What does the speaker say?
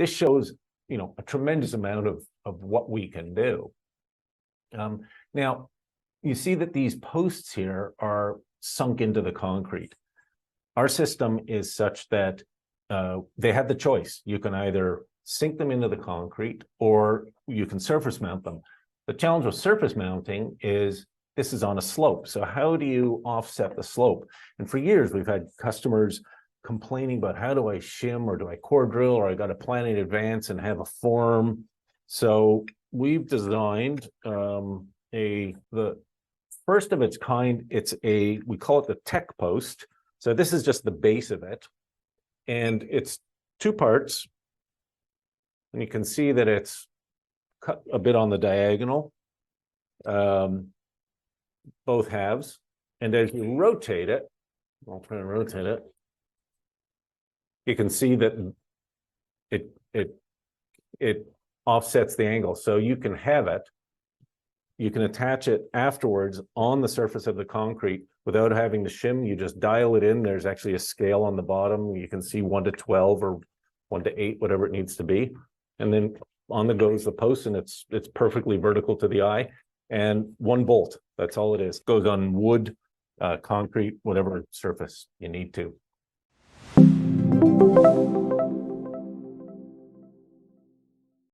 this shows, a tremendous amount of what we can do. Now, you see that these posts here are sunk into the concrete. Our system is such that they had the choice. You can either sink them into the concrete or you can surface mount them. The challenge with surface mounting is this is on a slope. So how do you offset the slope? And for years, we've had customers complaining about how do I shim or do I core drill or I got to plan in advance and have a form. So we've designed the first of its kind. We call it the tech post. So this is just the base of it. And it's two parts. And you can see that it's cut a bit on the diagonal, both halves. And as you rotate it, I'll try to rotate it, you can see that it offsets the angle. So you can have it, you can attach it afterwards on the surface of the concrete without having to shim. You just dial it in. There's actually a scale on the bottom. You can see 1 to 12 or 1 to 8, whatever it needs to be. And then on the goes the post, and it's perfectly vertical to the eye. And 1 bolt, that's all it is. Goes on wood, concrete, whatever surface you need to.